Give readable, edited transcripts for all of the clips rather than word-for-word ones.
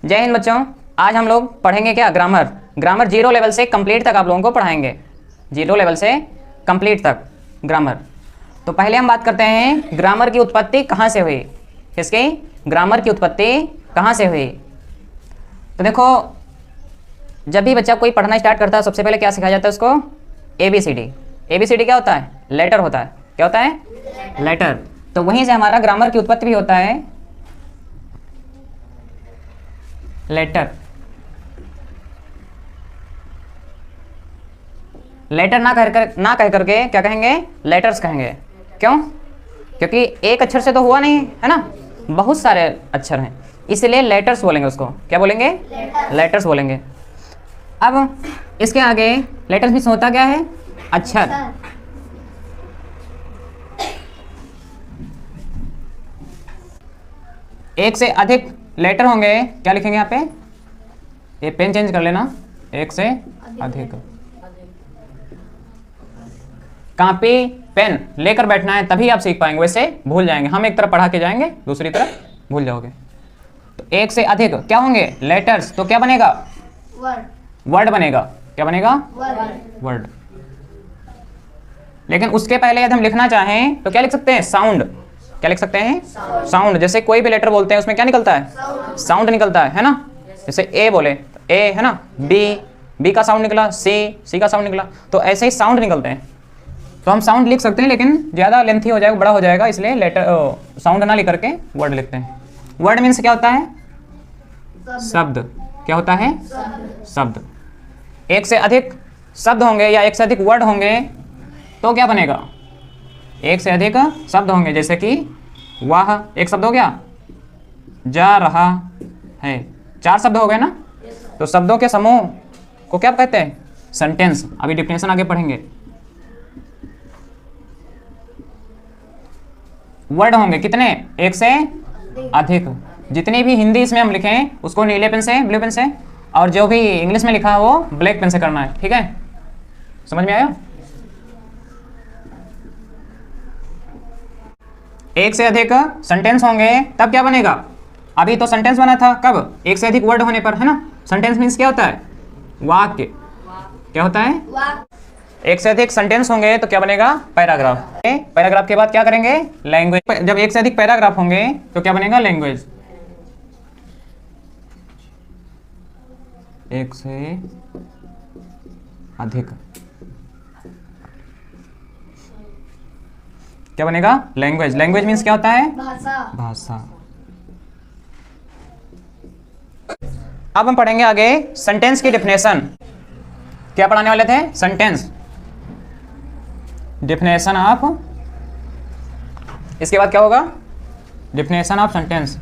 जय हिंद बच्चों। आज हम लोग पढ़ेंगे क्या, ग्रामर। ग्रामर जीरो लेवल से कंप्लीट तक आप लोगों को पढ़ाएंगे, जीरो लेवल से कंप्लीट तक ग्रामर। तो पहले हम बात करते हैं ग्रामर की उत्पत्ति कहाँ से हुई। किसकी? ग्रामर की उत्पत्ति कहाँ से हुई। तो देखो, जब भी बच्चा कोई पढ़ना स्टार्ट करता है सबसे पहले क्या सिखाया जाता है उसको? ABCD। ABCD क्या होता है? लेटर होता है। क्या होता है? लेटर। तो वहीं से हमारा ग्रामर की उत्पत्ति भी होता है, लेटर। लेटर ना कह करके क्या कहेंगे? लेटर्स कहेंगे। क्यों? क्योंकि एक अक्षर से तो हुआ नहीं है ना, बहुत सारे अक्षर हैं, इसलिए लेटर्स बोलेंगे उसको। क्या बोलेंगे? लेटर्स बोलेंगे। अब इसके आगे लेटर्स में होता क्या है? अक्षर। एक से अधिक लेटर होंगे, क्या लिखेंगे यहाँ पे? ये पेन चेंज कर लेना, एक से अधिक। कॉपी पेन लेकर बैठना है, तभी आप सीख पाएंगे, वैसे भूल जाएंगे। हम एक तरफ पढ़ा के जाएंगे, दूसरी तरफ भूल जाओगे। तो एक से अधिक क्या होंगे? लेटर्स। तो क्या बनेगा? वर्ड बनेगा। क्या बनेगा? वर्ड। लेकिन उसके पहले यदि हम लिखना चाहें तो क्या लिख सकते हैं? साउंड। क्या लिख सकते हैं? साउंड। जैसे कोई भी लेटर बोलते हैं उसमें क्या निकलता है? साउंड निकलता है ना। जैसे ए बोले तो ए है ना, बी का साउंड निकला, सी का साउंड निकला। तो ऐसे ही साउंड निकलते हैं। तो हम साउंड लिख सकते हैं, लेकिन ज़्यादा लेंथी हो जाएगा, बड़ा हो जाएगा, इसलिए लेटर साउंड ना लिख करके वर्ड लिखते हैं। वर्ड मीन्स क्या होता है? शब्द। क्या होता है? शब्द। एक से अधिक शब्द होंगे या एक से अधिक वर्ड होंगे तो क्या बनेगा? एक से अधिक शब्द होंगे, जैसे कि वाह एक शब्द हो गया, जा रहा है, 4 शब्द हो गए ना। तो शब्दों के समूह को क्या कहते हैं? सेंटेंस। अभी डिफिनेशन आगे पढ़ेंगे। वर्ड होंगे कितने? एक से अधिक। जितनी भी हिंदी इसमें हम लिखें उसको नीले पेन से, ब्लू पेन से, और जो भी इंग्लिश में लिखा है वो ब्लैक पेन से करना है। ठीक है, समझ में आया? एक से अधिक सेंटेंस होंगे तब क्या बनेगा? अभी तो सेंटेंस बना था, कब? एक से अधिक वर्ड होने पर, है ना। सेंटेंस मीन्स क्या होता है? वाक्य। क्या होता है? एक से अधिक सेंटेंस होंगे तो क्या बनेगा? पैराग्राफ। पैराग्राफ के बाद क्या करेंगे? लैंग्वेज। जब एक से अधिक पैराग्राफ होंगे तो क्या बनेगा? लैंग्वेज। एक से अधिक क्या बनेगा? लैंग्वेज। लैंग्वेज मीन्स क्या होता है? भाषा। अब हम पढ़ेंगे आगे सेंटेंस की डेफिनेशन। क्या पढ़ाने वाले थे? Sentence, definition of. इसके बाद क्या होगा? Definition of sentence.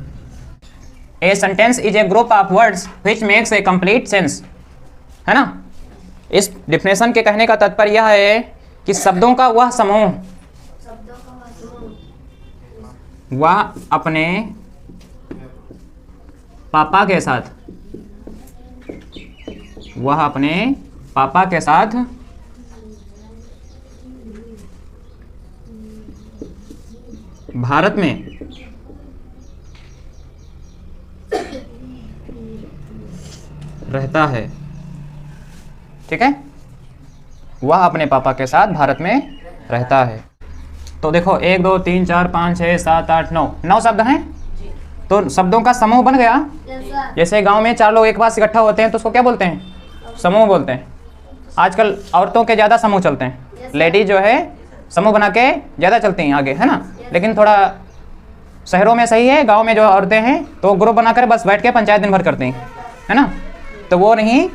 A sentence is a group of words which makes a complete sense, है ना। इस डेफिनेशन के कहने का तात्पर्य यह है कि शब्दों का वह समूह, वह अपने पापा के साथ, वह अपने पापा के साथ भारत में रहता है। ठीक है, वह अपने पापा के साथ भारत में रहता है। तो देखो 1 2 3 4 5 6 7 8 9 शब्द हैं। तो शब्दों का समूह बन गया। जैसे गांव में 4 लोग एक पास इकट्ठा होते हैं तो उसको क्या बोलते हैं? समूह बोलते हैं। आजकल औरतों के ज़्यादा समूह चलते हैं, लेडीज जो है समूह बना के ज़्यादा चलती हैं आगे, है ना। लेकिन थोड़ा शहरों में सही है, गाँव में जो औरतें हैं तो ग्रुप बनाकर बस बैठ के पंचायत दिन भर करती हैं, है ना। तो वो नहीं,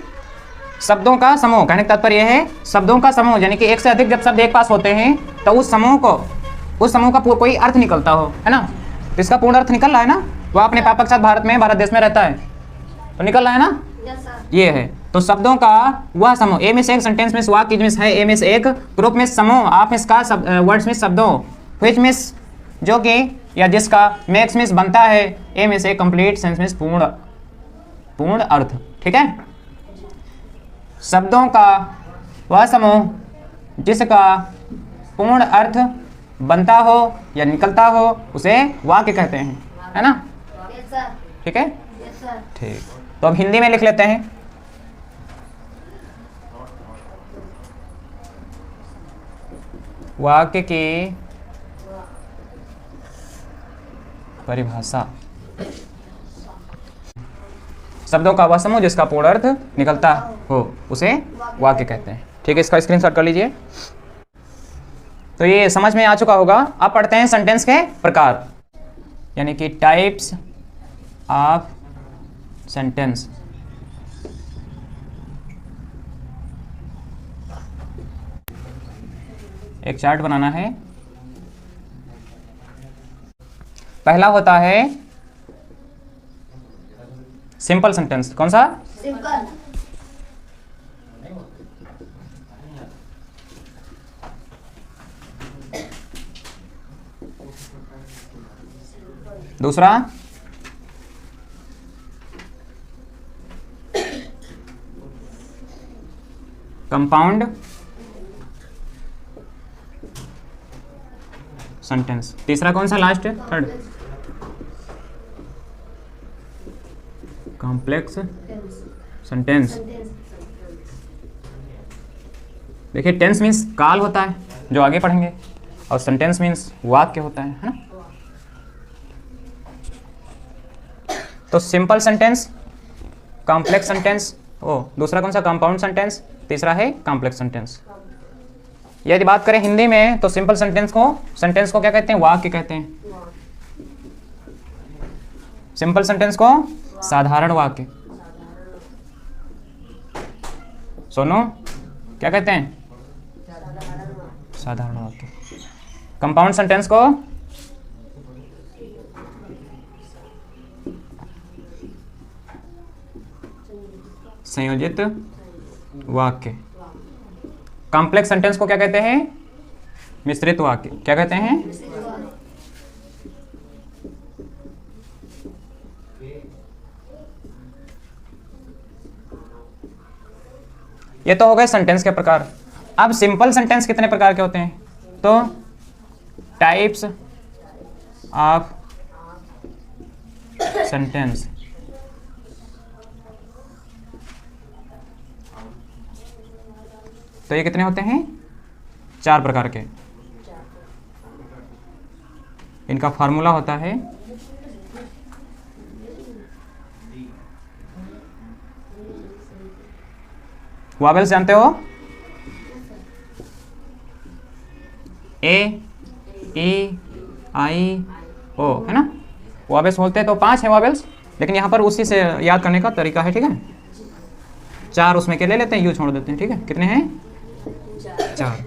शब्दों का समूह। कहने का तात्पर्य यह है शब्दों का समूह, यानी कि एक से अधिक जब शब्द एक पास होते हैं तो उस समूह का कोई अर्थ निकलता हो, है ना। तो इसका पूर्ण अर्थ निकल रहा है ना, वह अपने पापा के साथ भारत देश में रहता है, तो निकल रहा है ना। ये है। तो शब्दों का वह समूह, ए में से एक, सेंटेंस में वाक्य में है, ए में से एक, ग्रुप में समूह, आप इसका वर्ड्स में शब्दों, व्हिच मिस जो कि या जिसका, मेक्स मिस बनता है, ए में से कंप्लीट सेंस में पूर्ण अर्थ। ठीक है, शब्दों का वह समूह जिसका पूर्ण अर्थ बनता हो या निकलता हो उसे वाक्य कहते हैं, है ना। सर। ठीक है, यस सर। ठीक। तो अब हिंदी में लिख लेते हैं। वाक्य की परिभाषा, शब्दों का वह समूह जिसका पूर्ण अर्थ निकलता हो उसे वाक्य कहते हैं। ठीक है, इसका स्क्रीनशॉट कर लीजिए। तो ये समझ में आ चुका होगा। अब पढ़ते हैं सेंटेंस के प्रकार, यानी कि टाइप्स ऑफ सेंटेंस। एक चार्ट बनाना है। पहला होता है सिंपल सेंटेंस। कौन सा? सिंपल। दूसरा कंपाउंड सेंटेंस। तीसरा कौन सा? Last, third complex sentence. देखिए, टेंस मीन्स काल होता है जो आगे पढ़ेंगे, और सेंटेंस मीन्स वाक्य होता है ना। तो सिंपल सेंटेंस, कॉम्प्लेक्स सेंटेंस, दूसरा कौन सा? कंपाउंड सेंटेंस, तीसरा है कॉम्प्लेक्स सेंटेंस। यदि बात करें हिंदी में तो सिंपल सेंटेंस को क्या कहते हैं? वाक्य कहते हैं। सिंपल सेंटेंस को साधारण वाक्य। सोनो, क्या कहते हैं? साधारण वाक्य। कंपाउंड सेंटेंस को संयोजित वाक्य। कॉम्प्लेक्स सेंटेंस को क्या कहते हैं? मिश्रित वाक्य। क्या कहते हैं? ये तो हो गए सेंटेंस के प्रकार। अब सिंपल सेंटेंस कितने प्रकार के होते हैं? तो टाइप्स ऑफ सेंटेंस। तो ये कितने होते हैं? 4 प्रकार के। इनका फार्मूला होता है वॉवेल्स, जानते हो? ए, ई, आई, ओ, है ना। वॉवेल्स बोलते हैं। तो 5 है वॉवेल्स, लेकिन यहाँ पर उसी से याद करने का तरीका है। ठीक है, 4 उसमें के ले लेते हैं, यू छोड़ देते हैं। ठीक है, कितने हैं? 4।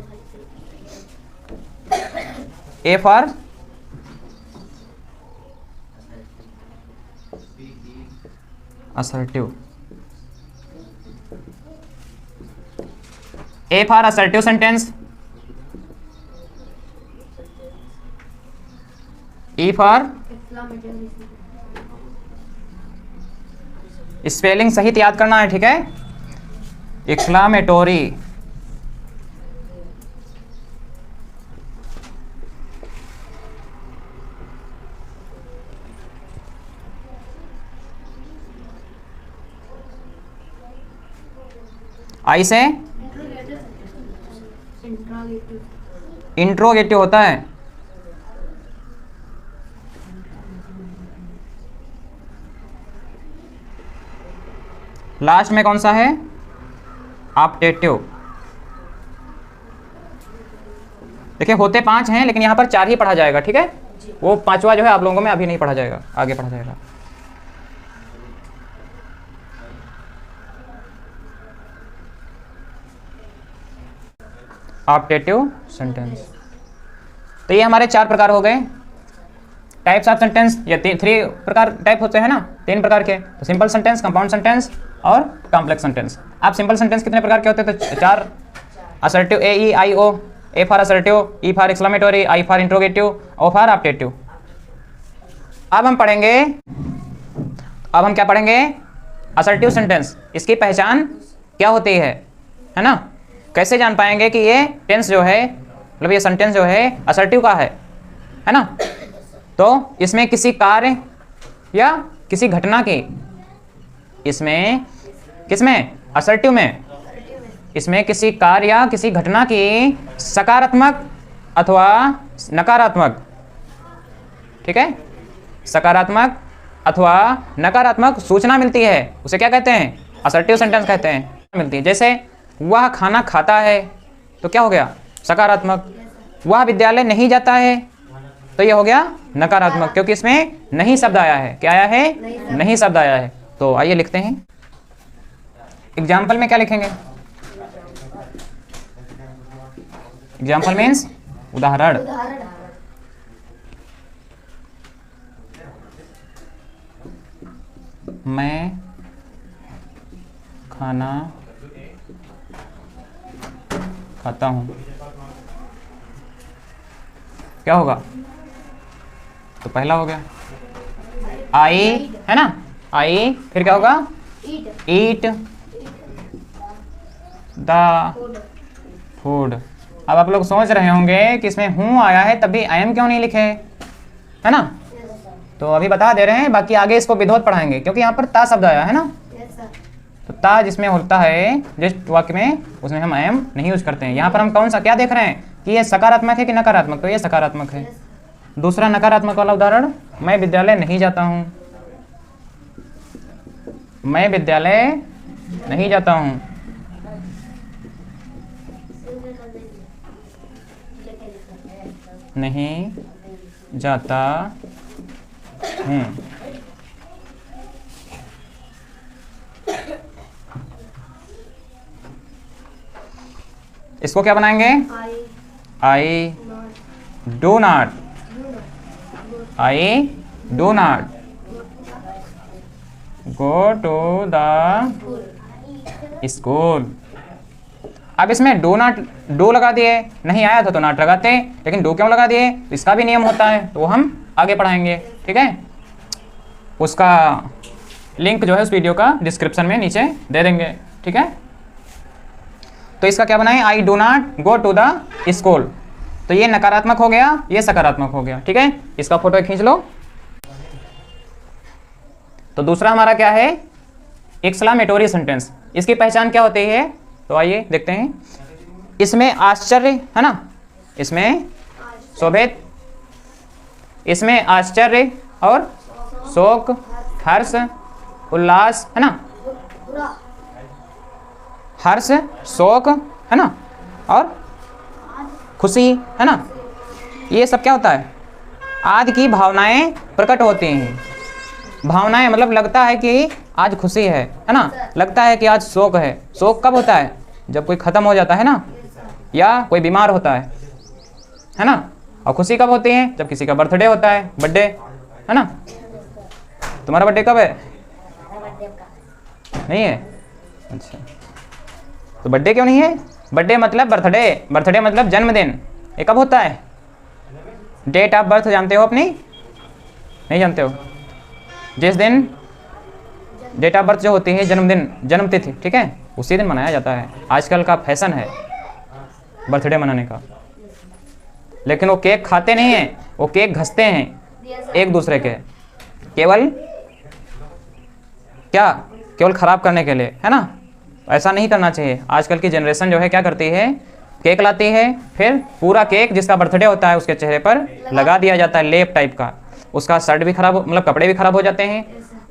ए for assertive. A for assertive sentence. E for spelling सहित याद करना है। ठीक है, एक्सक्लामेटोरी। आई से इंट्रोगेटिव होता है। लास्ट में कौन सा है? ऑप्टेटिव। देखिए, होते 5 हैं, लेकिन यहां पर 4 ही पढ़ा जाएगा। ठीक है, वो 5वां जो है आप लोगों में अभी नहीं पढ़ा जाएगा, आगे पढ़ा जाएगा। Optative sentence. तो ये हमारे 4 प्रकार हो गए टाइप्स ऑफ सेंटेंस। ये 3 प्रकार टाइप होते हैं ना, 3 प्रकार के। तो सिंपल सेंटेंस, कंपाउंड सेंटेंस और कॉम्प्लेक्स सेंटेंस। आप सिंपल सेंटेंस कितने प्रकार के होते हैं? तो 4। Assertive, A, E, I, O. A for assertive, E for exclamatory, I for interrogative, O for optative. अब हम क्या पढ़ेंगे? Assertive sentence. इसकी पहचान क्या होती है ना। कैसे जान पाएंगे कि ये टेंस जो है, मतलब ये सेंटेंस जो है असर्टिव का है ना। तो इसमें किसी कार्य या किसी घटना की, इसमें किसमें, असर्टिव में, इसमें किसी कार्य या किसी घटना की सकारात्मक अथवा नकारात्मक, ठीक है, सकारात्मक अथवा नकारात्मक सूचना मिलती है, उसे क्या कहते हैं, असर्टिव सेंटेंस कहते हैं। मिलती है, जैसे वह खाना खाता है तो क्या हो गया, सकारात्मक। वह विद्यालय नहीं जाता है तो यह हो गया नकारात्मक, क्योंकि इसमें नहीं शब्द आया है। क्या आया है, नहीं शब्द आया है। तो आइए लिखते हैं एग्जाम्पल में क्या लिखेंगे। एग्जाम्पल मीन्स उदाहरण। मैं खाना खाता हूँ, क्या होगा, तो पहला हो गया आई, है ना, आई, फिर क्या होगा, ईट द फूड। अब आप लोग सोच रहे होंगे कि इसमें हूँ आया है तब भी आई एम क्यों नहीं लिखे, है ना, तो अभी बता दे रहे हैं, बाकी आगे इसको विधोत पढ़ाएंगे, क्योंकि यहाँ पर ता शब्द आया है ना, तो ता जिसमें होता है जस्ट वाक्य में, उसमें हम आई एम नहीं यूज करते हैं। यहाँ पर हम कौन सा क्या देख रहे हैं कि ये सकारात्मक है कि नकारात्मक, तो ये सकारात्मक है। दूसरा नकारात्मक वाला उदाहरण, मैं विद्यालय नहीं जाता हूँ, मैं विद्यालय नहीं जाता हूँ, नहीं जाता हूँ। इसको क्या बनाएंगे, I do not, I do not go to the school. अब इसमें डू नॉट, डू लगा दिए, नहीं आया था तो नॉट लगाते, लेकिन डू क्यों लगा दिए, तो इसका भी नियम होता है, तो वो हम आगे पढ़ाएंगे, ठीक है। उसका लिंक जो है उस वीडियो का डिस्क्रिप्शन में नीचे दे देंगे, ठीक है। तो इसका क्या बनाए, I do not go to the school, तो ये नकारात्मक हो गया, ये सकारात्मक हो गया, ठीक है। इसका फोटो खींच लो। तो दूसरा हमारा क्या है, एक्सक्लेमेटोरी सेंटेंस। इसकी पहचान क्या होती है, तो आइए देखते हैं। इसमें आश्चर्य है ना, इसमें शोभित, इसमें आश्चर्य और शोक, हर्ष, उल्लास, है ना, हर्ष, शोक, है ना, और खुशी, है ना, ये सब क्या होता है, आदि की भावनाएं प्रकट होती हैं। भावनाएं मतलब लगता है कि आज खुशी है ना, लगता है कि आज शोक है। शोक कब होता है, जब कोई ख़त्म हो जाता है ना, या कोई बीमार होता है ना। और खुशी कब होती है, जब किसी का बर्थडे होता है, बर्थडे, है ना। तुम्हारा बर्थडे कब है, नहीं है, अच्छा, तो बर्थडे क्यों नहीं है, बर्थडे मतलब बर्थडे, बर्थडे मतलब जन्मदिन। ये कब होता है, डेट ऑफ बर्थ जानते हो अपनी, नहीं जानते हो, जिस दिन डेट ऑफ बर्थ जो होती है, जन्मदिन, जन्मतिथि, ठीक है, उसी दिन मनाया जाता है। आजकल का फैशन है बर्थडे मनाने का, लेकिन वो केक खाते नहीं हैं, वो केक घसते हैं एक दूसरे के, केवल क्या, केवल ख़राब करने के लिए, है ना। ऐसा नहीं करना चाहिए। आजकल की जनरेशन जो है क्या करती है, केक लाती है, फिर पूरा केक जिसका बर्थडे होता है उसके चेहरे पर लगा दिया जाता है, लेप टाइप का। उसका शर्ट भी खराब, मतलब कपड़े भी खराब हो जाते हैं,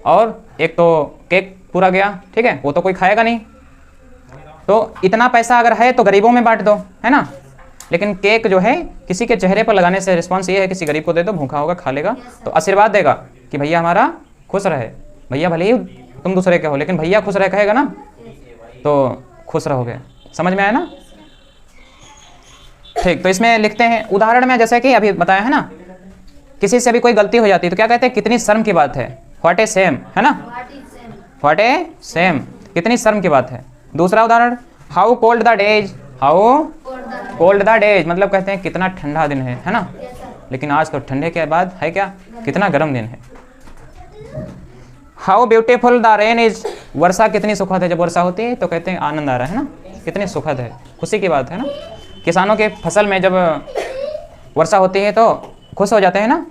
और एक तो केक पूरा गया, ठीक है, वो तो कोई खाएगा नहीं। तो इतना पैसा अगर है तो गरीबों में बांट दो, है ना। लेकिन केक जो है किसी के चेहरे पर लगाने से रिस्पॉन्स ये है, किसी गरीब को दे दो, भूखा होगा, खा लेगा, तो आशीर्वाद देगा कि भैया हमारा खुश रहे। भैया भले ही तुम दूसरे के हो, लेकिन भैया खुश रहे कहेगा ना, तो खुश रहोगे। समझ में आया ना, ठीक। तो इसमें लिखते हैं उदाहरण में, जैसे कि अभी बताया है ना, किसी से भी कोई गलती हो जाती है तो क्या कहते हैं, कितनी शर्म की बात है, व्हाट ए सेम, है ना, व्हाट ए सेम, कितनी शर्म की बात है। दूसरा उदाहरण, how cold the days, how cold the days मतलब कहते हैं कितना ठंडा दिन है ना। लेकिन आज तो ठंडे के बाद है क्या, कितना गर्म दिन है। How beautiful the rain is, वर्षा कितनी सुखद है। जब वर्षा होती है तो कहते हैं आनंद आ रहा है ना, कितनी सुखद है, खुशी की बात है ना। किसानों के फसल में जब वर्षा होती है तो खुश हो जाते हैं ना,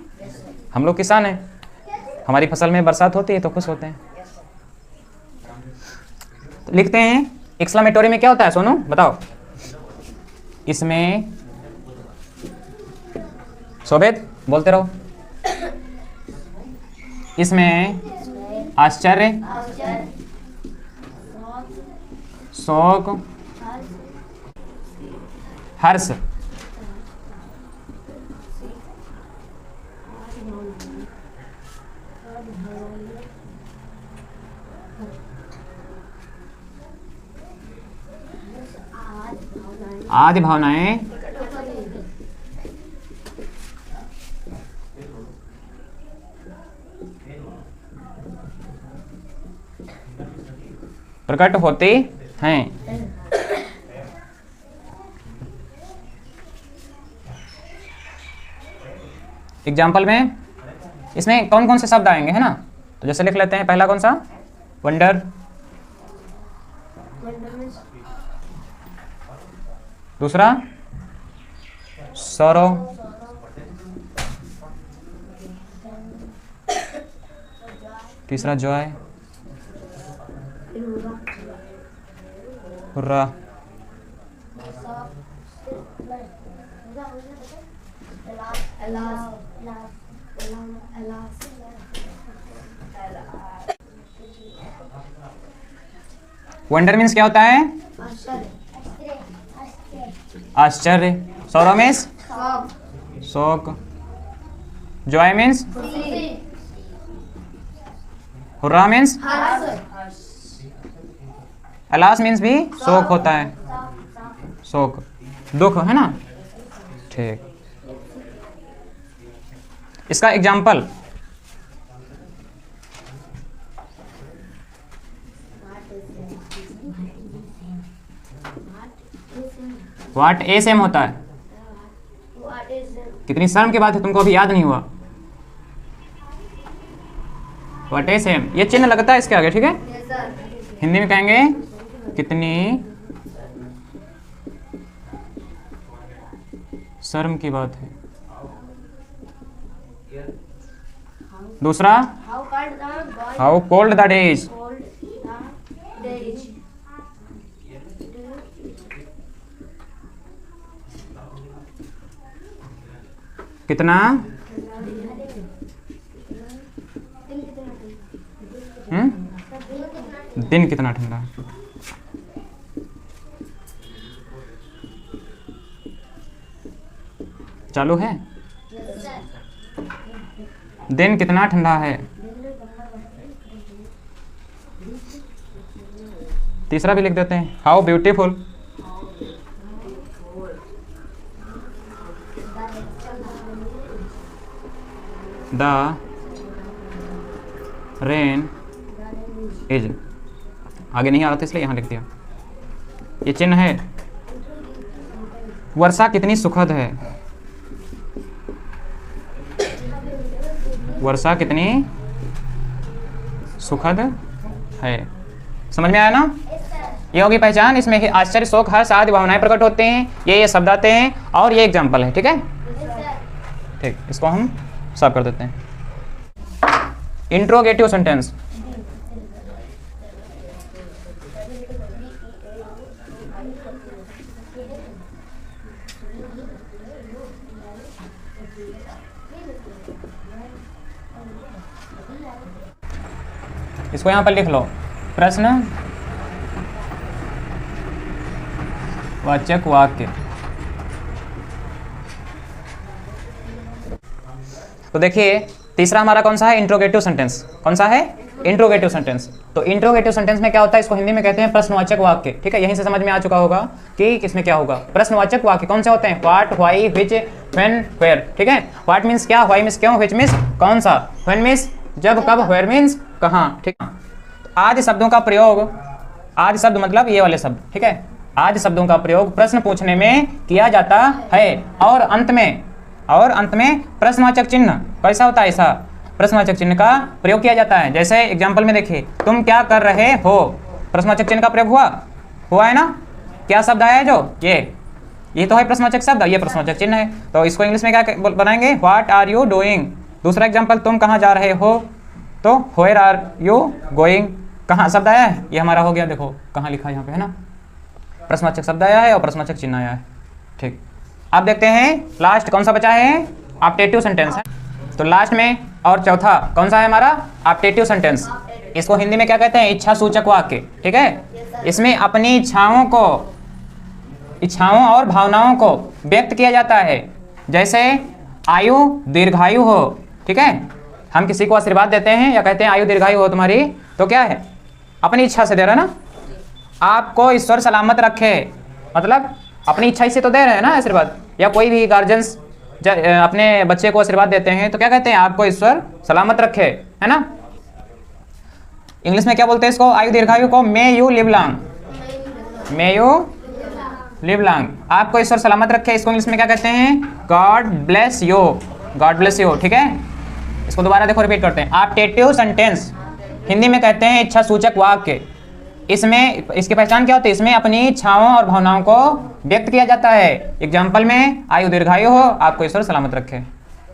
हम लोग किसान हैं, हमारी फसल में बरसात होती है तो खुश होते हैं। तो लिखते हैं एक्सक्लेमेटोरी में क्या होता है सोनू बताओ। इसमें शोभित बोलते रहो। इसमें आश्चर्य, शोक, हर्ष, आदि भावनाएं प्रकट होती हैं। एग्जाम्पल में इसमें कौन कौन से शब्द आएंगे है ना, तो जैसे लिख लेते हैं। पहला कौन सा, वंडर, दूसरा सौरो, तीसरा जॉय, हुर्रा, वंडर मीन्स क्या होता है, आश्चर्य। सौरव मीन्स शोक। Joy means hurrah means alas means भी शोक होता है, शोक दुख है ना। ठीक, इसका एग्जाम्पल व्हाट ए सेम होता है। कितनी शर्म की बात है, तुमको अभी याद नहीं हुआ। व्हाट ए सेम, ये चिन्ह लगता है इसके आगे, ठीक है। हिंदी में कहेंगे कितनी शर्म की बात है। दूसरा how cold the day is, कितना दिन कितना ठंडा है। चालू है, दिन कितना ठंडा है। तीसरा भी लिख देते हैं, how beautiful the rain is. आगे नहीं आ रहा था इसलिए यहाँ लिख दिया। ये चिन्ह है, वर्षा कितनी सुखद है। वर्षा कितनी सुखद है, समझ में आया ना। ये होगी पहचान। इसमें आश्चर्य, शोक, हर्ष आदि भावनाएं प्रकट होते हैं। ये शब्द आते हैं और ये एग्जाम्पल है, ठीक है। ठीक, इसको हम साफ कर देते हैं। इंट्रोगेटिव सेंटेंस, इसको यहां पर लिख लो, प्रश्न वाचक वाक्य। तो देखिए तीसरा हमारा कौन सा है, इंट्रोगेटिव सेंटेंस। कौन सा है, इंट्रोगेटिव सेंटेंस। तो इंट्रोगेटिव सेंटेंस में क्या होता है, इसको हिंदी में कहते हैं प्रश्नवाचक वाक्य, ठीक है। यहीं से समझ में आ चुका होगा कि किसमें क्या होगा। प्रश्नवाचक वाक्य कौन से होते हैं, what, why, which, when, where, ठीक है। व्हाट मीन्स क्या, व्हाई मीन्स क्यों, व्हिच मीन्स कौन सा, व्हेन मीन्स जब कब, वेयर मीन्स कहाँ, ठीक है। आदि शब्दों का प्रयोग, आदि शब्द मतलब ये वाले शब्द, ठीक है। आदि शब्दों का प्रयोग प्रश्न पूछने में किया जाता है और अंत में प्रश्नवाचक चिन्ह कैसा होता है, ऐसा प्रश्नवाचक चिन्ह का प्रयोग किया जाता है। जैसे एग्जाम्पल में देखिए, तुम क्या कर रहे हो, प्रश्नवाचक चिन्ह का प्रयोग हुआ है ना। क्या शब्द आया है, जो ये तो है प्रश्नवाचक शब्द, ये प्रश्नवाचक चिन्ह है। तो इसको इंग्लिश में क्या बनाएंगे, व्हाट आर यू डूइंग। दूसरा एग्जाम्पल, तुम कहाँ जा रहे हो, तो वेयर आर यू गोइंग, कहाँ शब्द आया है, ये हमारा हो गया, देखो कहाँ लिखा है यहाँ पे, है ना, प्रश्नवाचक शब्द आया है और प्रश्नवाचक चिन्ह आया है। ठीक, अब देखते हैं लास्ट कौन सा बचा है, ऑप्टेटिव सेंटेंस है। तो लास्ट में और चौथा कौन सा है हमारा, ऑप्टेटिव सेंटेंस। इसको हिंदी में क्या कहते हैं, इच्छा सूचक वाक्य। ठीक है, इसमें अपनी इच्छाओं और भावनाओं को व्यक्त किया जाता है। जैसे आयु दीर्घायु हो, ठीक है, हम किसी को आशीर्वाद देते हैं या कहते हैं आयु दीर्घायु हो तुम्हारी, तो क्या है, अपनी इच्छा से दे रहे हैं ना, आपको ईश्वर सलामत रखे, मतलब अपनी इच्छा से तो दे रहे हैं ना आशीर्वाद। या कोई भी गार्जियंस अपने बच्चे को आशीर्वाद देते हैं तो क्या कहते हैं, आपको ईश्वर सलामत रखे, है ना। इंग्लिश में क्या बोलते हैं इसको, आयु दीर्घायु को, may you live long, may you live long, आपको ईश्वर सलामत रखे, इसको इंग्लिश में क्या कहते हैं, God bless you, God bless you. ठीक है, इसको दोबारा देखो, रिपीट करते हैं, ऑप्टेटिव सेंटेंस हिंदी में कहते हैं इच्छा सूचक वाक्य। इसमें इसकी पहचान क्या होती है, इसमें अपनी इच्छाओं और भावनाओं को व्यक्त किया जाता है। एग्जाम्पल में आयु दीर्घायु हो, आपको ईश्वर सलामत रखे।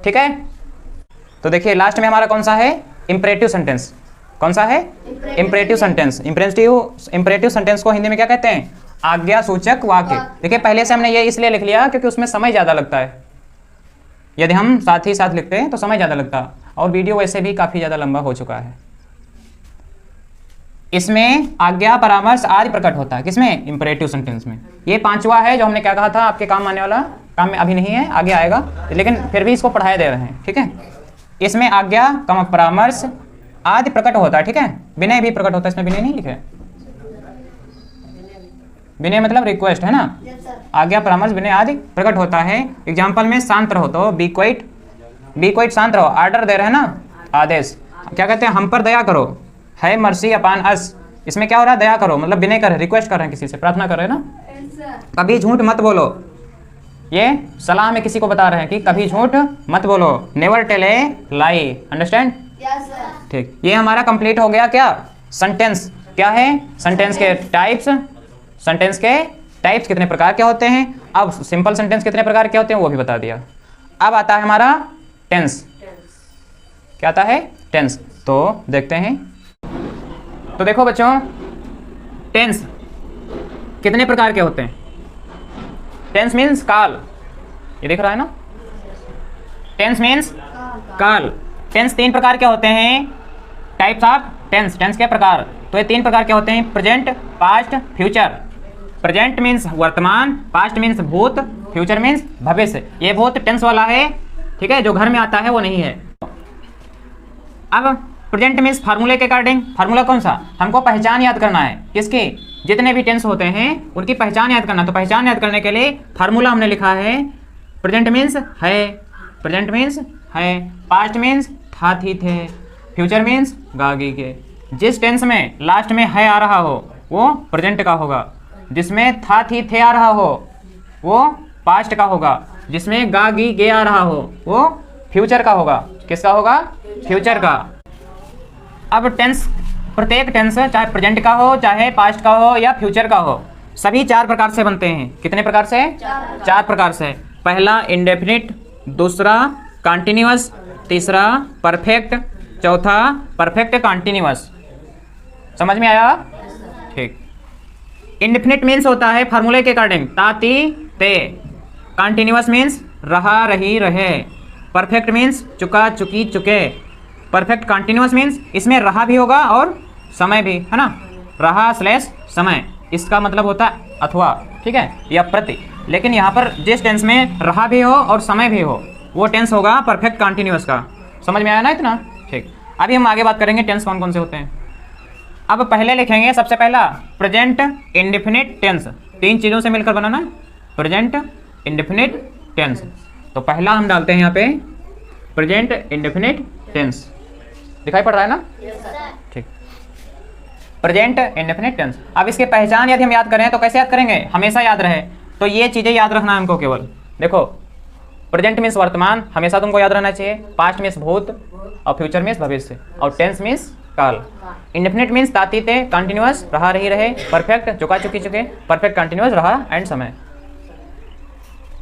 ठीक है, तो देखिए लास्ट में हमारा कौन सा है, इंपरेटिव सेंटेंस। कौन सा है, इंपरेटिव सेंटेंस। इंपरेटिव सेंटेंस को हिंदी में क्या कहते हैं, आज्ञा सूचक वाक्य। देखिए पहले से हमने ये इसलिए लिख लिया क्योंकि उसमें समय ज़्यादा लगता है, यदि हम साथ ही साथ लिखते हैं तो समय ज़्यादा लगता, और वीडियो वैसे भी काफ़ी ज़्यादा लंबा हो चुका है। इसमें आज्ञा परामर्श आदि प्रकट होता है, किसमें, इंपरेटिव सेंटेंस में। ये पांचवा है जो हमने क्या कहा था, आपके काम आने वाला, काम में अभी नहीं है, आगे आएगा, लेकिन फिर भी इसको पढ़ाए दे रहे हैं। ठीक है, इसमें आज्ञा परामर्श आदि प्रकट होता है। ठीक है, विनय भी प्रकट होता है, इसमें विनय नहीं लिखे, विनय मतलब रिक्वेस्ट, है ना। आज्ञा परामर्श विनय आदि प्रकट होता है। एग्जाम्पल में शांत रहो, तो बी क्वाइट शांत रहो, आर्डर दे रहे हैं ना, आदेश। क्या कहते हैं, हम पर दया करो, है मर्सी अपॉन अस, इसमें क्या हो रहा है, दया करो, मतलब विनय कर रहे, रिक्वेस्ट कर रहे हैं, किसी से प्रार्थना कर रहे हैं ना। कभी झूठ मत बोलो, ये सलाह में किसी को बता रहे हैं कि कभी झूठ मत बोलो, never tell a lie, understand. ठीक, ये हमारा कंप्लीट हो गया क्या, सेंटेंस क्या है, सेंटेंस के टाइप्स, सेंटेंस के टाइप्स कितने प्रकार के होते हैं। अब सिंपल सेंटेंस कितने प्रकार के होते हैं वो भी बता दिया। अब आता है हमारा टेंस। क्या आता है, टेंस। तो देखते हैं, तो देखो बच्चों, टेंस कितने प्रकार के होते हैं। टेंस मीन्स काल, ये दिख रहा है ना, टेंस मीन्स काल। टेंस तीन प्रकार के होते हैं, टाइप्स ऑफ टेंस, टेंस के प्रकार। तो ये तीन प्रकार के होते हैं, present, past, future. Present means वर्तमान, पास्ट मीन्स भूत, फ्यूचर मीन्स भविष्य। ये भूत टेंस वाला है, ठीक है, जो घर में आता है वो नहीं है। अब प्रेजेंट मीन्स फार्मूले के अकॉर्डिंग, फार्मूला कौन सा, हमको पहचान याद करना है, किसकी, जितने भी टेंस होते हैं उनकी पहचान याद करना। तो पहचान याद करने के लिए फार्मूला हमने लिखा है, प्रेजेंट मीन्स है, प्रेजेंट मीन्स है, पास्ट मीन्स था थी थे, फ्यूचर मीन्स गागी के। जिस टेंस में लास्ट में है आ रहा हो वो प्रेजेंट का होगा, जिसमें था थी थे आ रहा हो वो पास्ट का होगा, जिसमें गागी गे आ रहा हो वो फ्यूचर का होगा। किसका होगा, फ्यूचर का। अब टेंस, प्रत्येक टेंस चाहे प्रेजेंट का हो, चाहे पास्ट का हो या फ्यूचर का हो, सभी चार प्रकार से बनते हैं। कितने प्रकार से, चार प्रकार से। पहला इंडेफिनिट, दूसरा कॉन्टिन्यूअस, तीसरा परफेक्ट, चौथा परफेक्ट कॉन्टिन्यूअस। समझ में आया, ठीक। इंडेफिनिट मीन्स होता है फार्मूले के अकॉर्डिंग, ताती ते। कॉन्टिन्यूअस मीन्स रहा रही रहे। परफेक्ट मीन्स चुका चुकी चुके। परफेक्ट कॉन्टिन्यूअस मीन्स इसमें रहा भी होगा और समय भी, है ना, रहा स्लैश समय, इसका मतलब होता है अथवा, ठीक है, या प्रति। लेकिन यहाँ पर जिस टेंस में रहा भी हो और समय भी हो वो टेंस होगा परफेक्ट कॉन्टिन्यूअस का। समझ में आया ना इतना, ठीक। अभी हम आगे बात करेंगे टेंस कौन कौन से होते हैं। अब पहले लिखेंगे सबसे पहला प्रेजेंट इंडेफिनिट टेंस, तीन चीज़ों से मिलकर बनाना, प्रेजेंट इंडेफिनिट टेंस। तो पहला हम डालते हैं यहाँ पे प्रेजेंट इंडेफिनिट टेंस, दिखाई पड़ रहा है ना, ठीक। Present indefinite tense. अब इसके पहचान यदि हम याद करें तो कैसे याद करेंगे, हमेशा याद रहे तो ये चीज़ें याद रखना है हमको केवल। देखो, प्रेजेंट मीन्स वर्तमान, हमेशा तुमको याद रहना चाहिए। पास्ट मीन्स भूत और फ्यूचर मीन्स भविष्य, और टेंस मीन्स काल। इंडेफिनिट मीन्स तातीते, कंटिन्यूअस, रहा रही रहे। परफेक्ट चुका चुकी चुके, परफेक्ट कंटिन्यूअस, रहा एंड समय।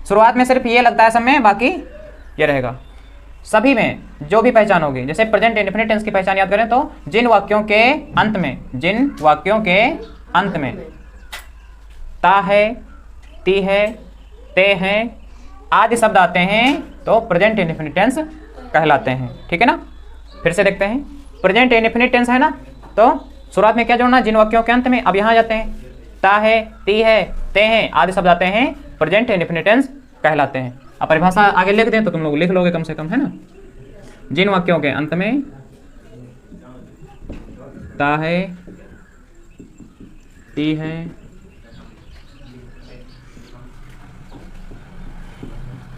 शुरुआत में सिर्फ ये लगता है समय, बाकी ये रहेगा। सभी में जो भी पहचान होगी, जैसे प्रेजेंट इंडेफिनिट टेंस की पहचान याद करें तो जिन वाक्यों के अंत में ता है, ती है, ते हैं आदि शब्द आते हैं तो प्रेजेंट इंडेफिनिट टेंस कहलाते हैं। ठीक है ना, फिर से देखते हैं। प्रेजेंट इंडेफिनिट टेंस है ना, तो शुरुआत में क्या जोड़ना, जिन वाक्यों के अंत में। अब यहाँ जाते हैं, ता है, ती है, ते हैं आदि शब्द आते हैं प्रेजेंट इंडेफिनिट टेंस कहलाते हैं। अब परिभाषा आगे लिख दें तो तुम लोग लिख लोगे कम से कम, है ना। जिन वाक्यों के अंत में ता है, ती है,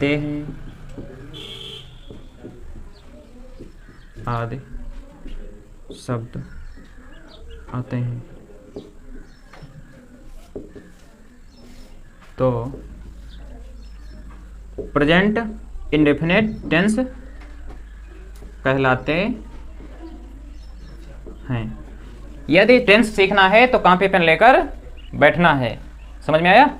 ते हैं आदि शब्द आते हैं तो प्रेजेंट इंडेफिनिट टेंस कहलाते हैं। यदि टेंस सीखना है तो कॉपी पेन लेकर बैठना है। समझ में आया?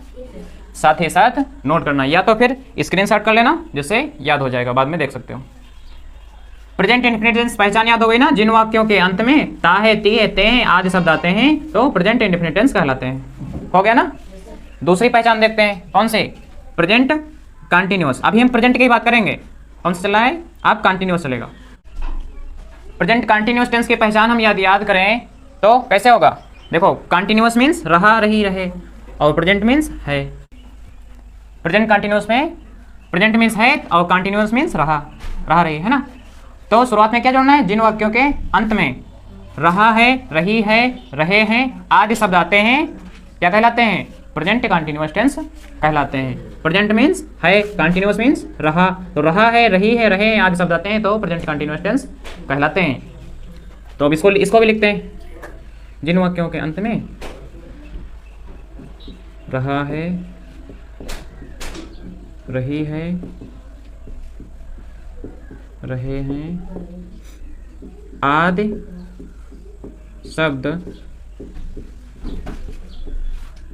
साथ ही साथ नोट करना, या तो फिर स्क्रीनशॉट कर लेना जिससे याद हो जाएगा, बाद में देख सकते हो। प्रेजेंट इंडेफिनिट टेंस पहचान याद हो गई ना, जिन वाक्यों के अंत में ता है, ती है, ते हैं आदि शब्द आते हैं तो प्रेजेंट इंडेफिनिट टेंस कहलाते हैं। हो गया ना। दूसरी पहचान देखते हैं, कौन से? Present continuous. अभी हम प्रेजेंट की बात करेंगे, कौन सा चला है? आप कंटिन्यूअस चलेगा। प्रेजेंट कंटिन्यूअस टेंस की पहचान हम याद करें तो कैसे होगा? देखो, कंटिन्यूअस मीन्स रहा, रही, रहे, और प्रेजेंट मीन्स है। प्रेजेंट कंटिन्यूअस में प्रेजेंट मीन्स है और कंटिन्यूअस मीन्स रहा, रही, है ना। तो शुरुआत में क्या जोड़ना है? जिन वाक्यों के अंत में रहा है, रही है, रहे हैं आदि शब्द आते हैं क्या कहलाते हैं? प्रेजेंट कंटिन्यूअस टेंस कहलाते हैं। प्रेजेंट मीन्स है, कंटिन्यूअस मीन्स रहा, तो रहा है, रही है, रहे हैं आदि शब्द आते हैं तो प्रेजेंट कंटिन्यूअस टेंस कहलाते हैं। तो अब इसको भी लिखते हैं। जिन वाक्यों के अंत में रहा है, रही है, रहे हैं आदि शब्द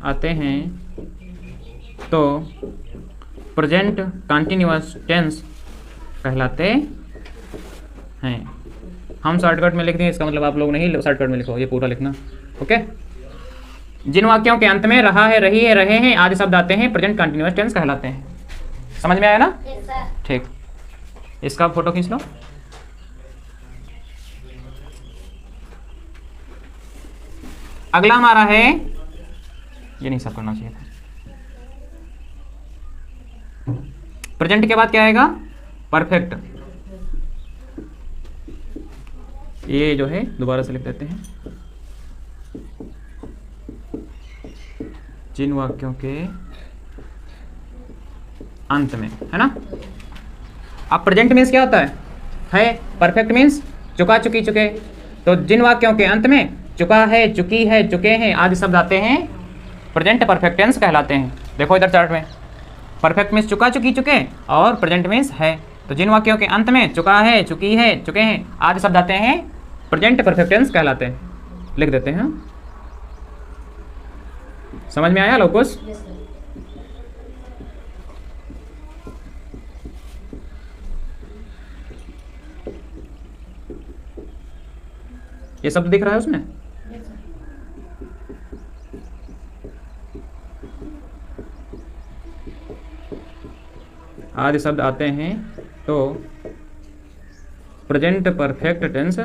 आते हैं तो प्रेजेंट कंटिन्यूअस टेंस कहलाते हैं। हम शॉर्टकट में लिख दें, इसका मतलब आप लोग नहीं शॉर्टकट में लिखो, ये पूरा लिखना। ओके। जिन वाक्यों के अंत में रहा है, रही है, रहे हैं आदि शब्द आते हैं प्रेजेंट कंटिन्यूअस टेंस कहलाते हैं। समझ में आया ना? ठीक, इसका फोटो खींच लो। अगला हमारा है, ये नहीं सब करना चाहिए था। प्रेजेंट के बाद क्या आएगा? परफेक्ट। ये जो है दोबारा से लिख देते हैं। जिन वाक्यों के अंत में, है ना। अब प्रेजेंट मीन्स क्या होता है? परफेक्ट मीन्स चुका, चुकी, चुके। तो जिन वाक्यों के अंत में चुका है, चुकी है, चुके हैं आदि शब्द आते हैं प्रेजेंट परफेक्ट टेंस कहलाते हैं। देखो इधर चार्ट में, परफेक्ट मीन्स चुका, चुकी, चुके, और प्रेजेंट मीन्स है। तो जिन वाक्यों के अंत में चुका है, चुकी है, चुके हैं आदि शब्द आते हैं प्रेजेंट परफेक्ट टेंस कहलाते हैं। लिख देते हैं। समझ में आया लोगोस? ये शब्द दिख रहा है उसमें? आदि शब्द आते हैं तो प्रेजेंट परफेक्ट टेंस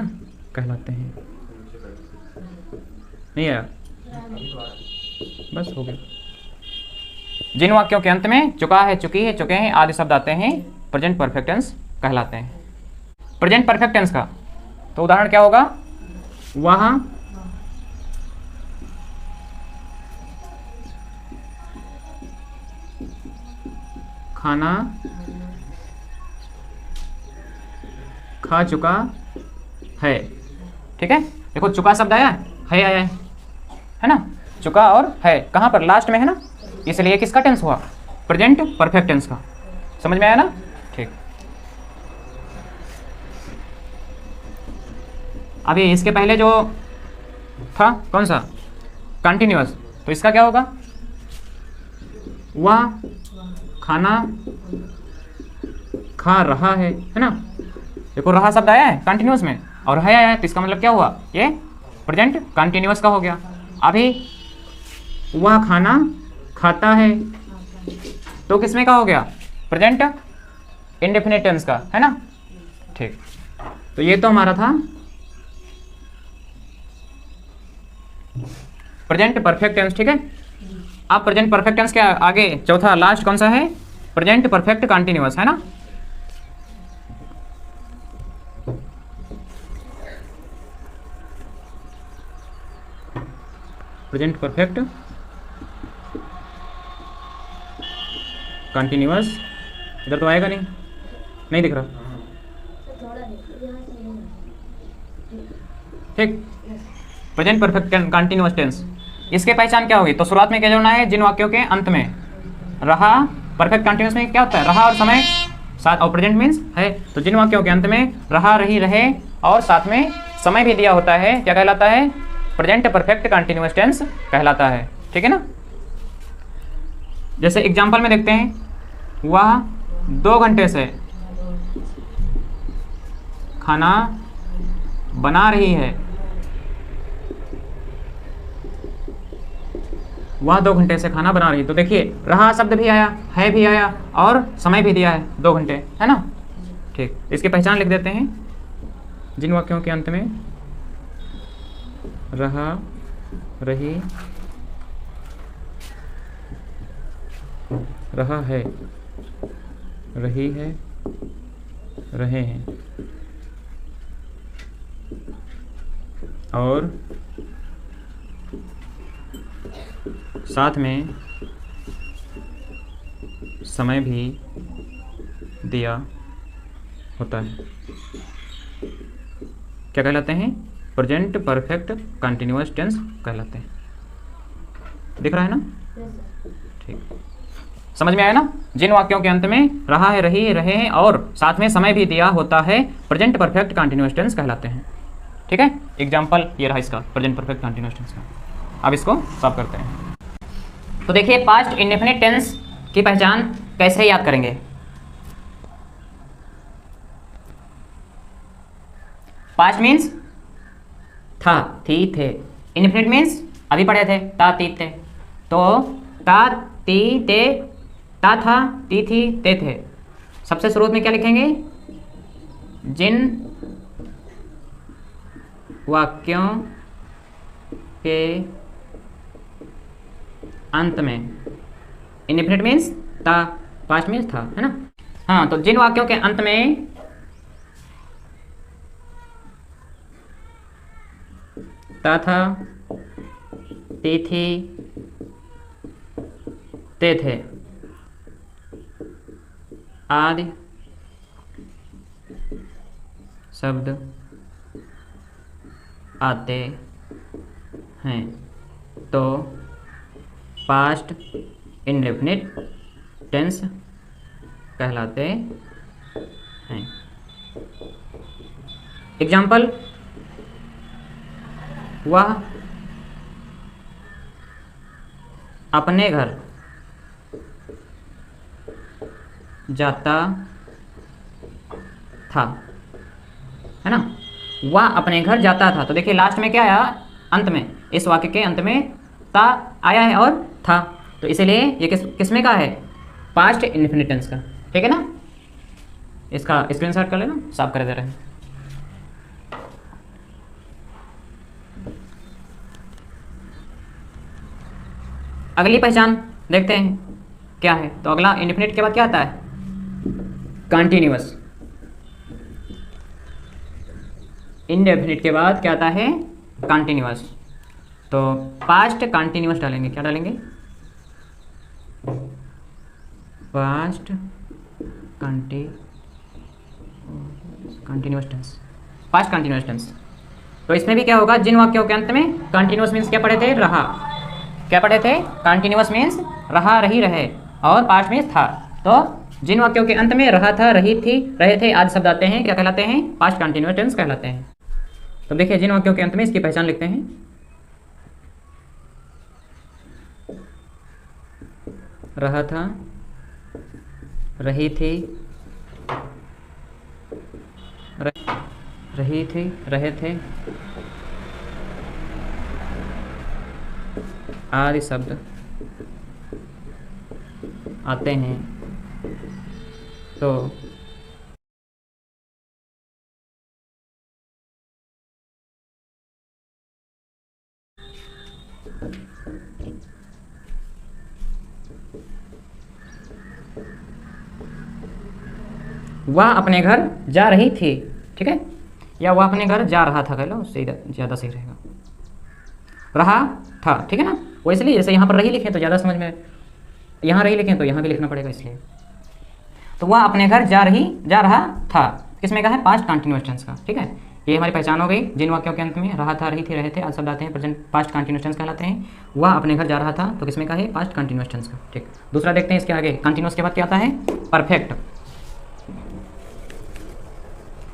कहलाते हैं। नहीं आया? बस हो गया। जिन वाक्यों के अंत में चुका है, चुकी है, चुके हैं आदि शब्द आते हैं प्रेजेंट परफेक्ट टेंस कहलाते हैं। प्रेजेंट परफेक्ट टेंस का तो उदाहरण क्या होगा? वहां खाना खा चुका है। ठीक है, देखो चुका शब्द आया है, आया है ना। चुका और है कहाँ पर? लास्ट में, है ना। इसलिए किसका टेंस हुआ? प्रेजेंट परफेक्ट टेंस का। समझ में आया ना? ठीक। अभी इसके पहले जो था कौन सा? कंटिन्यूअस। तो इसका क्या होगा? वह खाना खा रहा है ना। देखो रहा शब्द आया है कंटिन्यूस में और है आया है, तो इसका मतलब क्या हुआ, ये प्रेजेंट कंटिन्यूस का हो गया। अभी वह खाना खाता है, तो किसमें का हो गया, प्रेजेंट इंडेफिनिट टेंस का, है ना। ठीक, तो ये तो हमारा था प्रेजेंट परफेक्ट टेंस। ठीक है, अब प्रेजेंट परफेक्ट टेंस के आगे चौथा लास्ट कौन सा है, प्रेजेंट परफेक्ट कंटिन्यूअस, है ना। प्रेजेंट परफेक्ट कंटिन्यूअस, इधर तो आएगा नहीं, नहीं दिख रहा। ठीक, प्रेजेंट परफेक्ट कंटिन्यूअस टेंस, इसके पहचान क्या होगी, तो शुरुआत में क्या जोड़ना है, जिन वाक्यों के अंत में रहा, परफेक्ट कंटिन्यूअस में क्या होता है, रहा और समय साथ, और प्रेजेंट मीन्स है, तो जिन वाक्यों के अंत में रहा, रही, रहे और साथ में समय भी दिया होता है, क्या कहलाता है, प्रेजेंट परफेक्ट कंटिन्यूअस टेंस कहलाता है। ठीक है ना। जैसे एग्जाम्पल में देखते हैं, वह 2 घंटे से खाना बना रही है, वह 2 घंटे से खाना बना रही है, तो देखिए रहा शब्द भी आया, है भी आया और समय भी दिया है 2 घंटे, है ना। ठीक, इसकी पहचान लिख देते हैं, जिन वाक्यों के अंत में रहा, रही, रहा है, रही है, रहे हैं और साथ में समय भी दिया होता है, क्या कहलाते हैं, प्रेजेंट परफेक्ट कंटिन्यूअस टेंस कहलाते हैं। दिख रहा है ना। ठीक, समझ में आया ना। जिन वाक्यों के अंत में रहा है, रही, रहे हैं और साथ में समय भी दिया होता है, प्रेजेंट परफेक्ट कंटिन्यूअस टेंस कहलाते हैं। ठीक है, एग्जाम्पल ये रहा इसका, प्रेजेंट परफेक्ट कंटिन्यूअस टेंस का। अब इसको सॉल्व करते हैं। तो देखिए पास्ट इंडेफिनिट टेंस की पहचान कैसे याद करेंगे। पास्ट मीन्स था, थी, थे। इंडेफिनिट मीन्स अभी पढ़े थे, ता, ती, थे। तो ता, ती, ते, ता था, ती थी, ते थे। सबसे शुरुआत में क्या लिखेंगे, जिन वाक्यों के अंत में, इंडेफिनिट मीन्स था, पास्ट मीन्स था, है ना। हाँ, तो जिन वाक्यों के अंत में ता था, ती थी, ते थे आदि शब्द आते हैं, तो पास्ट इंडेफिनिट टेंस कहलाते हैं। एग्जाम्पल, वह अपने घर जाता था, है ना। वह अपने घर जाता था, तो देखिए लास्ट में क्या आया, अंत में, इस वाक्य के अंत में ता आया है और था, तो इसीलिए ये किसमें का है, पास्ट इंडेफिनिट टेंस का। ठीक है ना। इसका स्क्रीनशॉट कर लेना, साफ कर दे रहे हैं। अगली पहचान देखते हैं क्या है। तो अगला इंडेफिनिट के बाद क्या आता है, कंटिन्यूअस। इंडेफिनिट के बाद क्या आता है, कंटिन्यूअस। तो पास्ट कंटिन्यूअस डालेंगे, क्या डालेंगे, past continuous tense, past continuous tense. तो इसमें भी क्या होगा, जिन वाक्यों के अंत में कंटिन्यूअस मीन्स क्या पढ़े थे, रहा, क्या पढ़े थे, कंटिन्यूअस मीन्स रहा, रही, रहे और पास्ट मीन्स था। तो जिन वाक्यों के अंत में रहा था, रही थी, रहे थे आदि शब्द आते हैं, क्या कहलाते हैं, पास्ट कंटिन्यूअस टेंस कहलाते हैं। तो देखिए जिन वाक्यों के अंत में इसकी पहचान लिखते हैं, रहा था, रही थी, रही थी, रहे थे आदि शब्द आते हैं तो वह अपने घर जा रही थी, ठीक है, या वह अपने घर जा रहा था, कह लो, उससे ज़्यादा सही रहेगा। रहा था, ठीक है ना, वो इसलिए जैसे यहाँ पर रही लिखें तो ज़्यादा समझ में, यहाँ रही लिखें तो यहाँ भी लिखना पड़ेगा, इसलिए। तो वह अपने घर जा रहा था, किसमें का है, पास्ट कंटिन्यूअस टेंस का, ठीक है। ये हमारी पहचान हो गई। जिन वाक्यों के अंत में रहा था, रही थी, रहे थे आदि शब्द आते हैं, प्रेजेंट पास्ट कंटिन्यूअस टेंस कहलाते हैं। वह अपने घर जा रहा था तो किसमें का है, पास्ट कंटिन्यूअस टेंस का, ठीक। दूसरा देखते हैं इसके आगे, कंटिन्यूअस के बाद क्या आता है, परफेक्ट।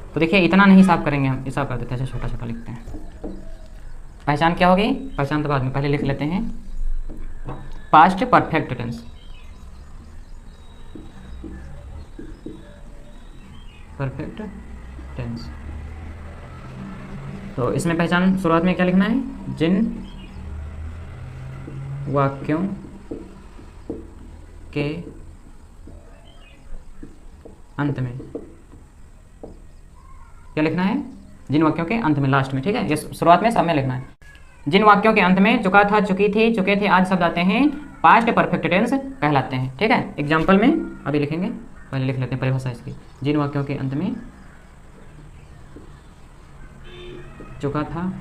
तो देखिए इतना नहीं हिसाब करेंगे हम, हिसाब कर देते हैं, छोटा छोटा लिखते हैं। पहचान क्या होगी, पहचान तो बाद में, पहले लिख लेते हैं past perfect tense. Perfect tense, तो इसमें पहचान शुरुआत में क्या लिखना है, जिन वाक्यों के अंत में, क्या लिखना है, जिन वाक्यों के अंत में, लास्ट में, ठीक है। ये शुरुआत में सब में लिखना है। जिन वाक्यों के अंत में चुका था, चुकी थी, चुके थे आदि शब्द आते हैं, पास्ट परफेक्ट टेंस कहलाते हैं, ठीक है। एग्जाम्पल में अभी लिखेंगे, पहले लिख लेते हैं परिभाषा इसकी। जिन वाक्यों के अंत में चुका था,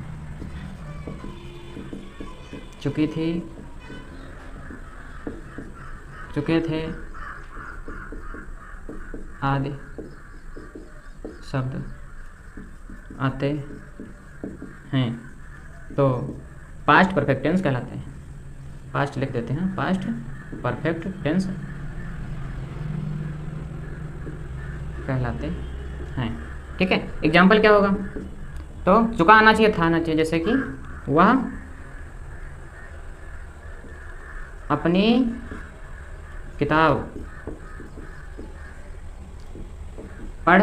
चुकी थी, चुके थे आदि शब्द आते हैं तो पास्ट परफेक्ट टेंस कहलाते हैं। पास्ट लिख देते हैं, पास्ट परफेक्ट टेंस कहलाते हैं, ठीक है। एग्जाम्पल क्या होगा, तो चुका आना चाहिए, था आना चाहिए, जैसे कि वह अपनी किताब पढ़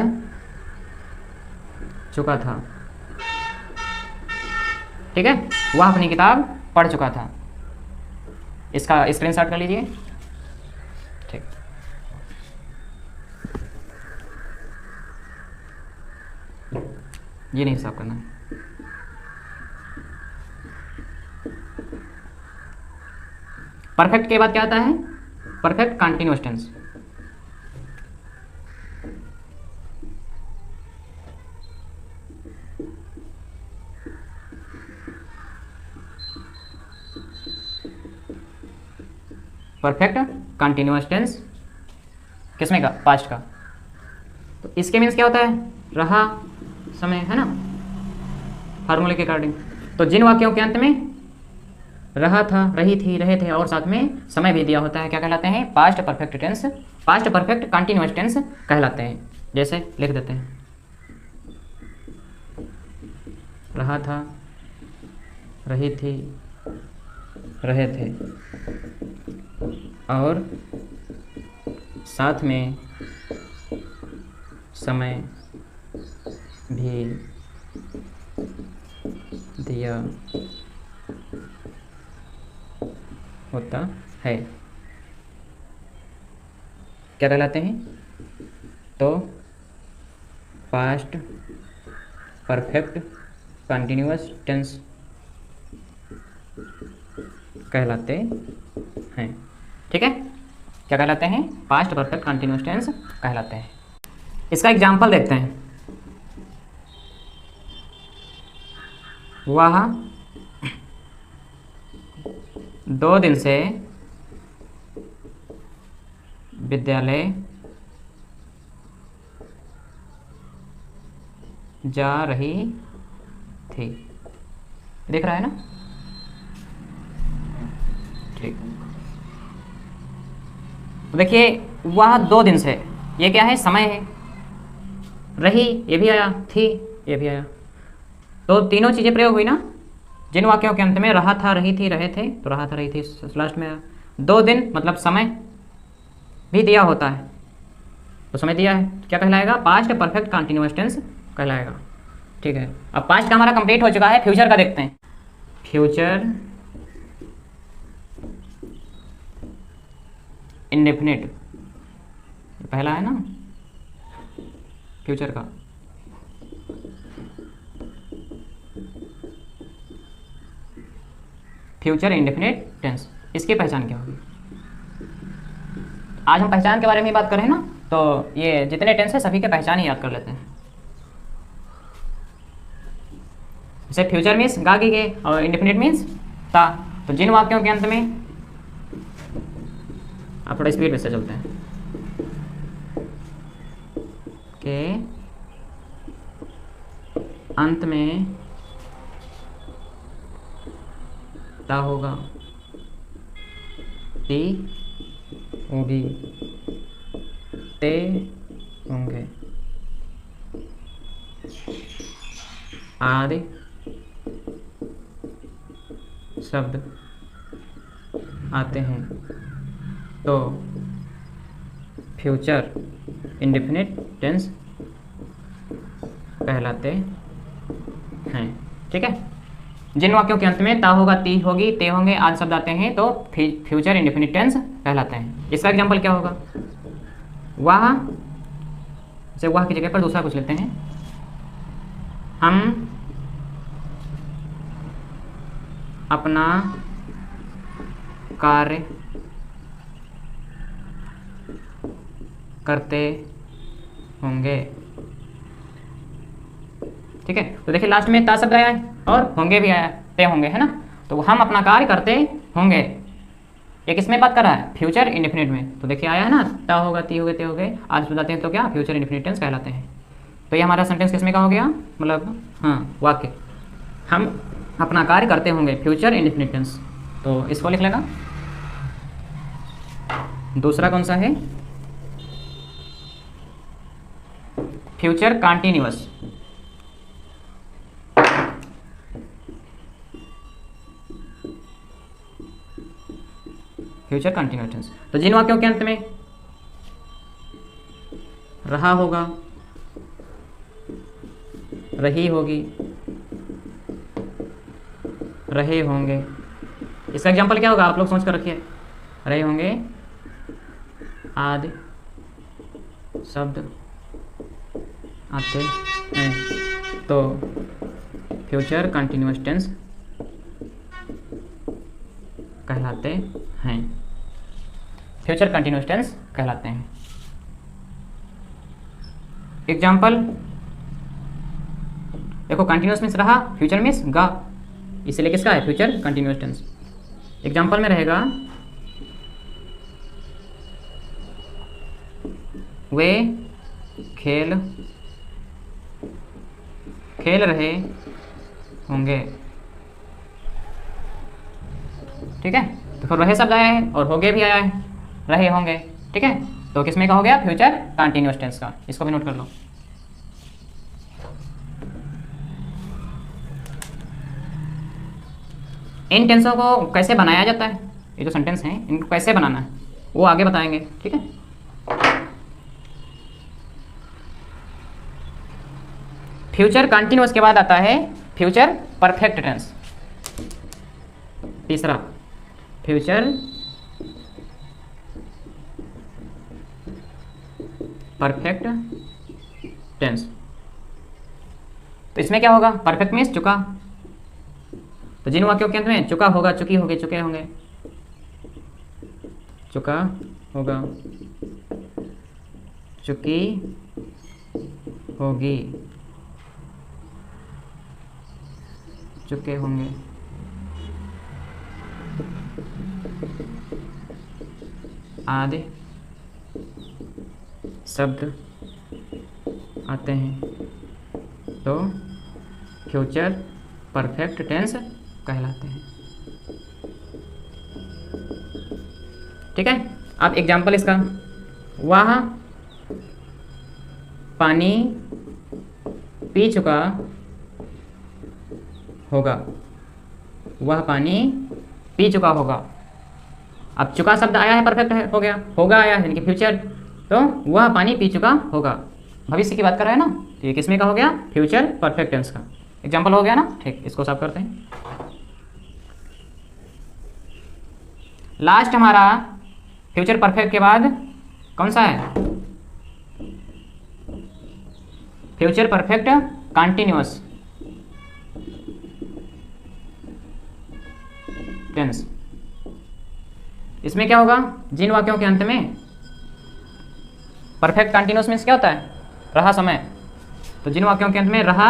चुका था, ठीक है, वह अपनी किताब पढ़ चुका था। इसका स्क्रीनशॉट कर लीजिए, ठीक। ये नहीं हिसाब करना है। परफेक्ट के बाद क्या आता है, perfect continuous tense. Perfect continuous tense किसमें का, पास्ट का। तो इसके मीन्स क्या होता है, रहा समय, है ना, फार्मूले के अकॉर्डिंग। तो जिन वाक्यों के अंत में रहा था, रही थी, रहे थे और साथ में समय भी दिया होता है, क्या कहलाते हैं, past perfect tense, past perfect continuous tense कहलाते हैं। जैसे लिख देते हैं, रहा था, रही थी, रहे थे और साथ में समय भी दिया होता है, क्या कहलाते हैं, तो पास्ट परफेक्ट कंटिन्यूअस टेंस कहलाते हैं, ठीक है। क्या कहलाते हैं, पास्ट परफेक्ट कंटिन्यूअस टेंस कहलाते हैं। इसका एग्जाम्पल देखते हैं, वह 2 दिन से विद्यालय जा रही थी, देख रहा है ना, ठीक। तो देखिए वह 2 दिन से, ये क्या है, समय है, रही ये भी आया, थी ये भी आया, तो तीनों चीज़ें प्रयोग हुई ना। जिन वाक्यों के अंत में रहा था, रही थी, रहे थे, तो रहा था, रही थी लास्ट में आया। 2 दिन मतलब समय भी दिया होता है, तो समय दिया है, क्या कहलाएगा, पास्ट परफेक्ट कंटिन्यूअस टेंस कहलाएगा। ठीक है, अब पास्ट का हमारा कंप्लीट हो चुका है, फ्यूचर का देखते हैं। फ्यूचर इंडेफिनिट पहला है ना फ्यूचर का। फ्यूचर इंडेफिनिट टेंस, इसकी पहचान क्या होगी? आज हम पहचान के बारे में बात कर रहे हैं ना, तो ये जितने टेंस है सभी के पहचान ही याद कर लेते हैं। जैसे फ्यूचर मीन्स गा की गे और इंडेफिनिट मीन्स ता। तो जिन वाक्यों के अंत में, आप थोड़ा स्पीड में से चलते हैं, के अंत में ता होगा, ती होगी, ते होंगे, आदि शब्द आते हैं, तो फ्यूचर इंडेफिनिट टेंस कहलाते हैं। ठीक है, जिन वाक्यों के अंत में ता होगा, ती होगी, ते होंगे आदि शब्द आते हैं तो फ्यूचर इंडेफिनिट टेंस कहलाते हैं। इसका एग्जांपल क्या होगा? वह से वह की जगह पर दूसरा कुछ लेते हैं। हम अपना कार्य करते होंगे। ठीक है, तो देखिए लास्ट में ता शब्द आया है और होंगे भी आया है, ते होंगे, है ना। तो हम अपना कार्य करते होंगे, ये किसमें बात कर रहा है? फ्यूचर इंडेफिनिट में। तो देखिए आया है ना, ता होगा, ती होगे, ते होगे आज बताते हैं, तो क्या फ्यूचर इंडेफिनिट टेंस कहलाते हैं। तो ये हमारा सेंटेंस किसमें का हो गया, मतलब हाँ वाक्य, हम अपना कार्य करते होंगे, फ्यूचर इंडेफिनिट टेंस। तो इसको लिख लेगा। दूसरा कौन सा है? Future continuous. Future continuous tense, तो जिन वाक्यों के अंत में रहा होगा, रही होगी, रहे होंगे, इसका एग्जांपल क्या होगा? आप लोग सोच कर रखिए। रहे होंगे आदि शब्द आते हैं, तो फ्यूचर कंटीन्यूअस टेंस कहलाते हैं। फ्यूचर कंटीन्यूअस टेंस कहलाते हैं। एग्जाम्पल देखो, कंटीन्यूअस मीन्स रहा, फ्यूचर मीन्स गा, इसलिए किसका है? Future continuous tense. एग्जाम्पल में रहेगा, वे खेल रहे होंगे। ठीक है, तो फिर रहे शब्द आया है और होंगे भी आया है, रहे होंगे। ठीक है, तो किसमें का हो गया? फ्यूचर कंटीन्यूअस टेंस का। इसको भी नोट कर लो। इन टेंसों को कैसे बनाया जाता है, ये जो सेंटेंस हैं इनको कैसे बनाना है वो आगे बताएंगे। ठीक है, फ्यूचर कंटीन्यूअस के बाद आता है फ्यूचर परफेक्ट टेंस। तीसरा फ्यूचर परफेक्ट टेंस। तो इसमें क्या होगा? परफेक्ट मीन्स चुका, तो जिन वाक्यों के अंत में चुका होगा, चुकी होगी, चुके होंगे, चुका होगा, चुकी होगी, चुके होंगे, आदि शब्द आते हैं, तो फ्यूचर परफेक्ट टेंस कहलाते हैं। ठीक है, अब एग्जाम्पल इसका, वह पानी पी चुका होगा, वह पानी पी चुका होगा। अब चुका शब्द आया है, परफेक्ट है, हो गया, होगा आया है यानी कि फ्यूचर, तो वह पानी पी चुका होगा। भविष्य की बात कर रहे हैं ना, तो ये किसमें का हो गया, फ्यूचर परफेक्ट टेंस का एग्जाम्पल हो गया ना। ठीक, इसको साफ करते हैं। लास्ट हमारा फ्यूचर परफेक्ट के बाद कौन सा है, फ्यूचर परफेक्ट कंटिन्यूअस टेंस। इसमें क्या होगा, जिन वाक्यों के अंत में परफेक्ट कंटिन्यूअस मीन्स क्या होता है, रहा समय, तो जिन वाक्यों के अंत में रहा,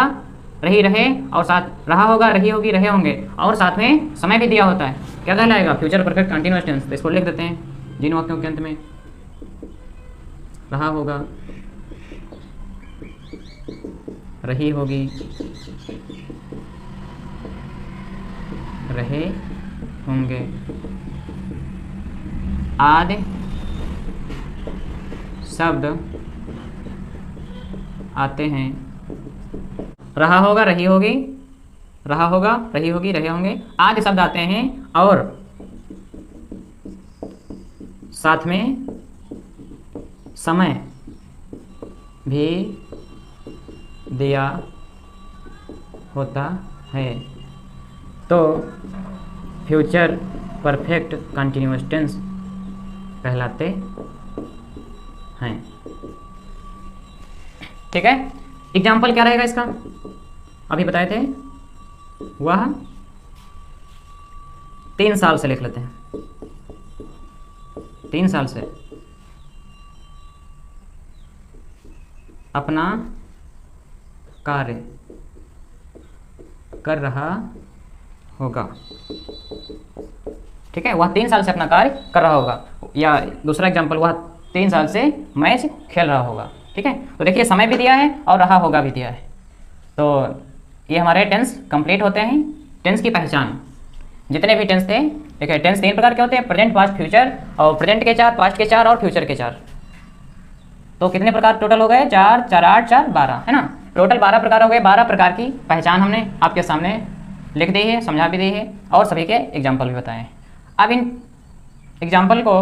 रही, रहे और साथ रहा होगा, रही होगी, रहे होंगे और साथ में समय भी दिया होता है, क्या कहलाएगा, फ्यूचर परफेक्ट कंटिन्यूअस टेंस। तो इसको लिख देते हैं, जिन वाक्यों के अंत में रहा होगा, रही होगी, रहे होंगे आदि शब्द आते हैं। रहा होगा, रही होगी, रहा होगा, रही होगी, रहे होंगे आदि शब्द आते हैं और साथ में समय भी दिया होता है, तो फ्यूचर परफेक्ट कंटिन्यूअस टेंस कहलाते हैं। ठीक है, एग्जाम्पल क्या रहेगा इसका, अभी बताए थे, वह 3 साल से लिख लेते हैं, 3 साल से अपना कार्य कर रहा होगा। ठीक है, वह 3 साल से अपना कार्य कर रहा होगा, या दूसरा एग्जाम्पल, वह 3 साल से मैच खेल रहा होगा। ठीक है, तो देखिए समय भी दिया है और रहा होगा भी दिया है, तो ये हमारे टेंस कंप्लीट होते हैं। टेंस की पहचान, जितने भी टेंस थे, देखिए टेंस 3 प्रकार के होते हैं, प्रेजेंट, पास्ट, फ्यूचर, और प्रेजेंट के 4, पास्ट के 4 और फ्यूचर के 4। तो कितने प्रकार टोटल हो गए, 4, 4, 8, 4, 12 है ना, टोटल 12 प्रकार हो गए। 12 प्रकार की पहचान हमने आपके सामने लिख दी है, समझा भी दी है और सभी के एग्जाम्पल भी बताए हैं। अब इन एग्जाम्पल को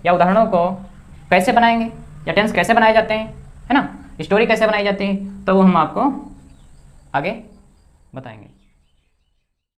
या उदाहरणों को कैसे बनाएंगे, या टेंस कैसे बनाए जाते हैं, है ना, स्टोरी कैसे बनाई जाती है, तो वो हम आपको आगे बताएंगे।